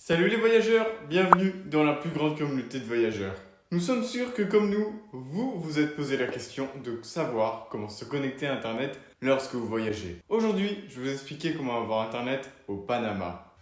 Salut les voyageurs, bienvenue dans la plus grande communauté de voyageurs. Nous sommes sûrs que comme nous, vous vous êtes posé la question de savoir comment se connecter à Internet lorsque vous voyagez. Aujourd'hui, je vais vous expliquer comment avoir Internet au Panama.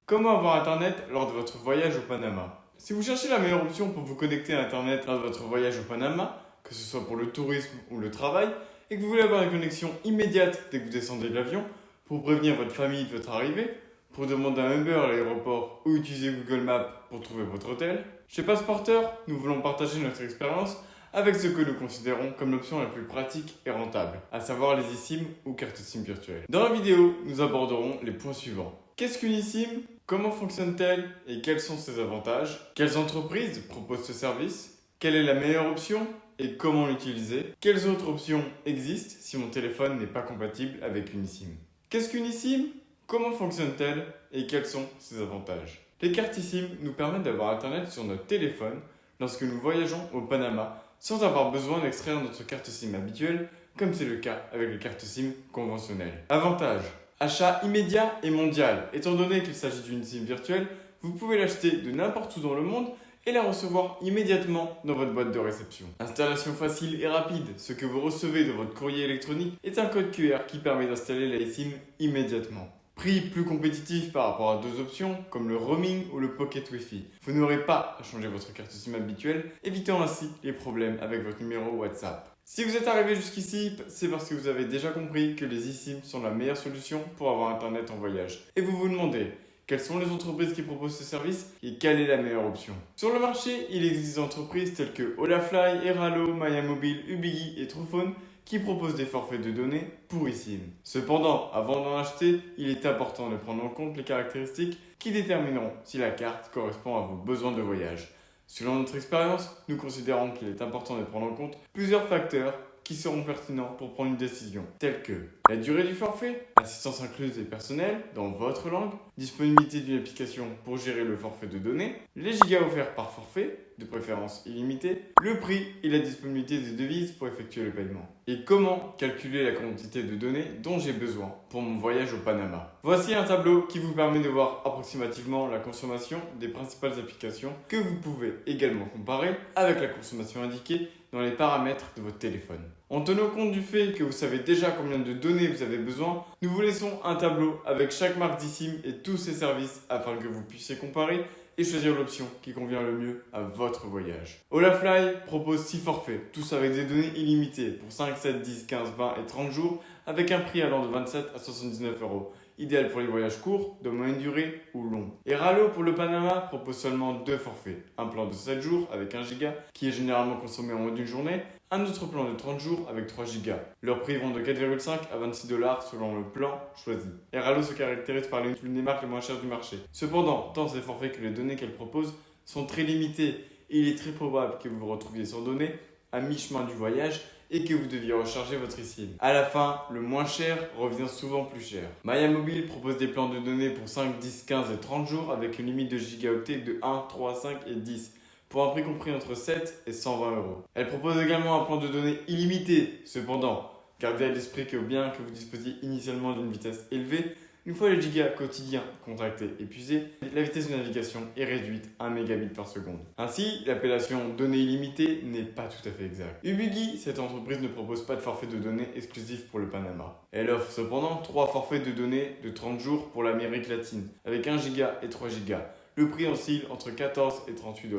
Comment avoir Internet lors de votre voyage au Panama? Si vous cherchez la meilleure option pour vous connecter à Internet lors de votre voyage au Panama, que ce soit pour le tourisme ou le travail, et que vous voulez avoir une connexion immédiate dès que vous descendez de l'avion, pour prévenir votre famille de votre arrivée, pour demander un Uber à l'aéroport ou utiliser Google Maps pour trouver votre hôtel, chez Passeporteur, nous voulons partager notre expérience avec ce que nous considérons comme l'option la plus pratique et rentable, à savoir les eSIM ou cartes SIM virtuelles. Dans la vidéo, nous aborderons les points suivants. Qu'est-ce qu'une eSIM? Comment fonctionne-t-elle et quels sont ses avantages? Quelles entreprises proposent ce service? Quelle est la meilleure option et comment l'utiliser? Quelles autres options existent si mon téléphone n'est pas compatible avec une eSIM? Qu'est-ce qu'une eSIM? Comment fonctionne-t-elle et quels sont ses avantages? Les cartes eSIM nous permettent d'avoir Internet sur notre téléphone lorsque nous voyageons au Panama sans avoir besoin d'extraire notre carte SIM habituelle comme c'est le cas avec les cartes SIM conventionnelles. Avantages: achat immédiat et mondial. Étant donné qu'il s'agit d'une SIM virtuelle, vous pouvez l'acheter de n'importe où dans le monde et la recevoir immédiatement dans votre boîte de réception. Installation facile et rapide. Ce que vous recevez de votre courrier électronique est un code QR qui permet d'installer la SIM immédiatement. Prix plus compétitif par rapport à deux options comme le roaming ou le pocket Wi-Fi. Vous n'aurez pas à changer votre carte SIM habituelle, évitant ainsi les problèmes avec votre numéro WhatsApp. Si vous êtes arrivé jusqu'ici, c'est parce que vous avez déjà compris que les eSIM sont la meilleure solution pour avoir Internet en voyage. Et vous vous demandez, quelles sont les entreprises qui proposent ce service et quelle est la meilleure option? Sur le marché, il existe des entreprises telles que Olafly, Eralo, Mayamobile, Ubigi et Truphone qui proposent des forfaits de données pour eSIM. Cependant, avant d'en acheter, il est important de prendre en compte les caractéristiques qui détermineront si la carte correspond à vos besoins de voyage. Selon notre expérience, nous considérons qu'il est important de prendre en compte plusieurs facteurs qui seront pertinents pour prendre une décision, tels que la durée du forfait, l'assistance incluse et personnelle dans votre langue, disponibilité d'une application pour gérer le forfait de données, les gigas offerts par forfait, de préférence illimité, le prix et la disponibilité des devises pour effectuer le paiement. Et comment calculer la quantité de données dont j'ai besoin pour mon voyage au Panama. Voici un tableau qui vous permet de voir approximativement la consommation des principales applications que vous pouvez également comparer avec la consommation indiquée dans les paramètres de votre téléphone. En tenant compte du fait que vous savez déjà combien de données vous avez besoin, nous vous laissons un tableau avec chaque marque d'eSIM et tous ses services afin que vous puissiez comparer et choisir l'option qui convient le mieux à votre voyage. Olafly propose 6 forfaits, tous avec des données illimitées pour 5, 7, 10, 15, 20 et 30 jours avec un prix allant de 27 à 79 €. Idéal pour les voyages courts, de moyenne durée ou longs. Eralo pour le Panama propose seulement 2 forfaits. Un plan de 7 jours avec 1 giga qui est généralement consommé en moins d'une journée. Un autre plan de 30 jours avec 3 gigas. Leurs prix vont de 4,5 à 26 $ selon le plan choisi. Eralo se caractérise par l'une des marques les moins chères du marché. Cependant, tant ces forfaits que les données qu'elle propose sont très limitées et il est très probable que vous vous retrouviez sans données à mi-chemin du voyage et que vous deviez recharger votre eSIM. À la fin, le moins cher revient souvent plus cher. Mayamobile propose des plans de données pour 5, 10, 15 et 30 jours avec une limite de gigaoctets de 1, 3, 5 et 10 pour un prix compris entre 7 et 120 €. Elle propose également un plan de données illimité. Cependant, gardez à l'esprit que bien que vous disposiez initialement d'une vitesse élevée, une fois les gigas quotidiens contractés épuisés, la vitesse de navigation est réduite à 1 mégabit par seconde. Ainsi, l'appellation données illimitées n'est pas tout à fait exacte. Ubigi, cette entreprise ne propose pas de forfait de données exclusif pour le Panama. Elle offre cependant 3 forfaits de données de 30 jours pour l'Amérique latine, avec 1 giga et 3 gigas. Le prix oscille entre 14 et 38 $.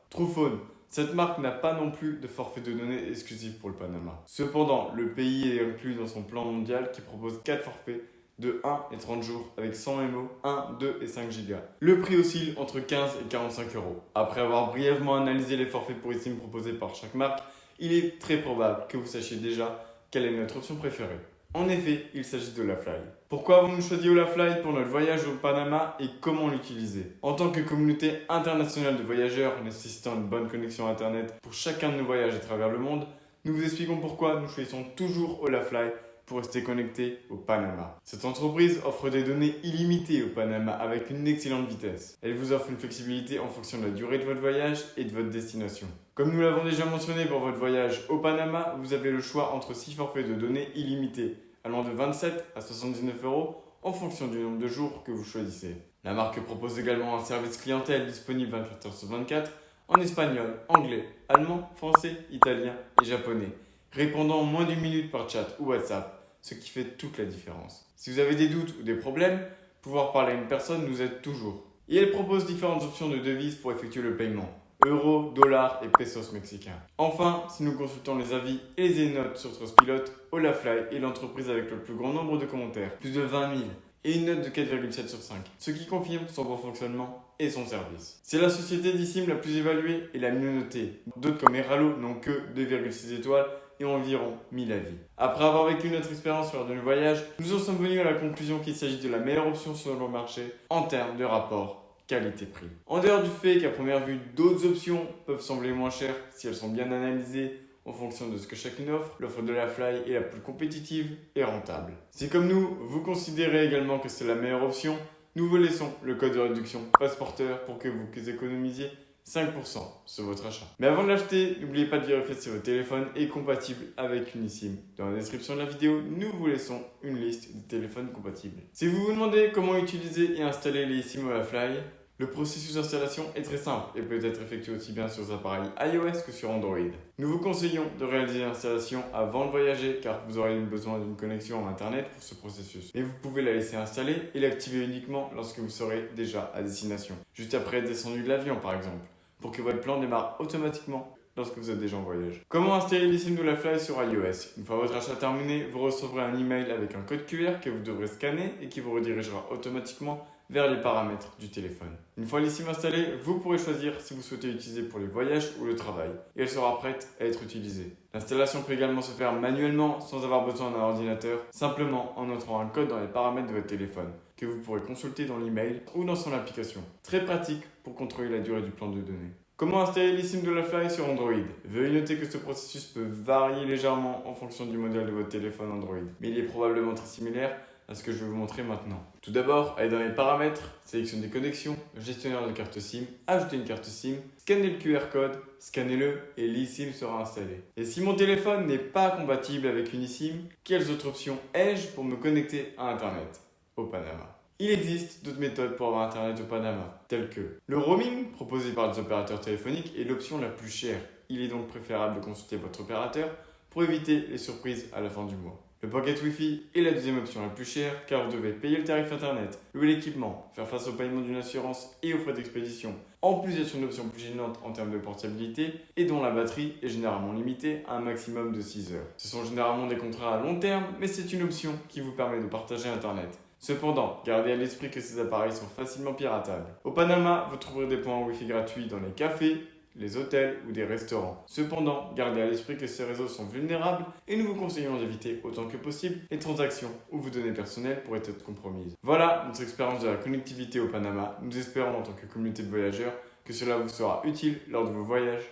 Truphone. Cette marque n'a pas non plus de forfait de données exclusif pour le Panama. Cependant, le pays est inclus dans son plan mondial qui propose 4 forfaits de 1 et 30 jours avec 100 MO, 1, 2 et 5 gigas. Le prix oscille entre 15 et 45 €. Après avoir brièvement analysé les forfaits pour eSIM proposés par chaque marque, il est très probable que vous sachiez déjà quelle est notre option préférée. En effet, il s'agit de Olafly. Pourquoi avons-nous choisi Olafly pour notre voyage au Panama et comment l'utiliser? En tant que communauté internationale de voyageurs nécessitant une bonne connexion Internet pour chacun de nos voyages à travers le monde, nous vous expliquons pourquoi nous choisissons toujours Olafly pour rester connecté au Panama. Cette entreprise offre des données illimitées au Panama avec une excellente vitesse. Elle vous offre une flexibilité en fonction de la durée de votre voyage et de votre destination. Comme nous l'avons déjà mentionné pour votre voyage au Panama, vous avez le choix entre 6 forfaits de données illimités, allant de 27 à 79 euros en fonction du nombre de jours que vous choisissez. La marque propose également un service clientèle disponible 24 heures sur 24 en espagnol, anglais, allemand, français, italien et japonais, répondant en moins d'une minute par chat ou WhatsApp, ce qui fait toute la différence. Si vous avez des doutes ou des problèmes, pouvoir parler à une personne nous aide toujours. Et elle propose différentes options de devises pour effectuer le paiement. Euros, dollars et pesos mexicains. Enfin, si nous consultons les avis et les notes sur Trustpilot, Olafly est l'entreprise avec le plus grand nombre de commentaires, plus de 20 000, et une note de 4,7 sur 5, ce qui confirme son bon fonctionnement et son service. C'est la société d'eSIM la plus évaluée et la mieux notée. D'autres comme Eralo n'ont que 2,6 étoiles et environ 1000 avis. Après avoir vécu notre expérience lors de nos voyages, nous en sommes venus à la conclusion qu'il s'agit de la meilleure option sur le marché en termes de rapport qualité-prix. En dehors du fait qu'à première vue, d'autres options peuvent sembler moins chères si elles sont bien analysées en fonction de ce que chacune offre, l'offre de Olafly est la plus compétitive et rentable. Si comme nous, vous considérez également que c'est la meilleure option, nous vous laissons le code de réduction Passeporteur pour que vous économisiez 5% sur votre achat. Mais avant de l'acheter, n'oubliez pas de vérifier si votre téléphone est compatible avec une eSIM. Dans la description de la vidéo, nous vous laissons une liste de téléphones compatibles. Si vous vous demandez comment utiliser et installer les eSIM Olafly, le processus d'installation est très simple et peut être effectué aussi bien sur les appareils iOS que sur Android. Nous vous conseillons de réaliser l'installation avant de voyager car vous aurez besoin d'une connexion à Internet pour ce processus. Mais vous pouvez la laisser installer et l'activer uniquement lorsque vous serez déjà à destination, juste après être descendu de l'avion par exemple, pour que votre plan démarre automatiquement lorsque vous êtes déjà en voyage. Comment installer les SIM d'Olafly sur iOS? Une fois votre achat terminé, vous recevrez un email avec un code QR que vous devrez scanner et qui vous redirigera automatiquement vers les paramètres du téléphone. Une fois les SIM installés, vous pourrez choisir si vous souhaitez l'utiliser pour les voyages ou le travail et elle sera prête à être utilisée. L'installation peut également se faire manuellement sans avoir besoin d'un ordinateur, simplement en entrant un code dans les paramètres de votre téléphone que vous pourrez consulter dans l'email ou dans son application. Très pratique pour contrôler la durée du plan de données. Comment installer les SIM d'Olafly sur Android? Veuillez noter que ce processus peut varier légèrement en fonction du modèle de votre téléphone Android, mais il est probablement très similaire à ce que je vais vous montrer maintenant. Tout d'abord, allez dans les paramètres, sélectionnez connexion, gestionnaire de carte SIM, ajoutez une carte SIM, scannez le QR code, scannez-le et l'eSIM sera installé. Et si mon téléphone n'est pas compatible avec une eSIM, quelles autres options ai-je pour me connecter à Internet au Panama? Il existe d'autres méthodes pour avoir Internet au Panama, telles que le roaming proposé par les opérateurs téléphoniques est l'option la plus chère. Il est donc préférable de consulter votre opérateur pour éviter les surprises à la fin du mois. Le Pocket Wi-Fi est la deuxième option la plus chère car vous devez payer le tarif internet, louer l'équipement, faire face au paiement d'une assurance et aux frais d'expédition. En plus d'être une option plus gênante en termes de portabilité et dont la batterie est généralement limitée à un maximum de 6 heures. Ce sont généralement des contrats à long terme mais c'est une option qui vous permet de partager internet. Cependant, gardez à l'esprit que ces appareils sont facilement piratables. Au Panama, vous trouverez des points Wi-Fi gratuits dans les cafés, les hôtels ou des restaurants. Cependant, gardez à l'esprit que ces réseaux sont vulnérables et nous vous conseillons d'éviter autant que possible les transactions où vos données personnelles pourraient être compromises. Voilà notre expérience de la connectivité au Panama. Nous espérons en tant que communauté de voyageurs que cela vous sera utile lors de vos voyages.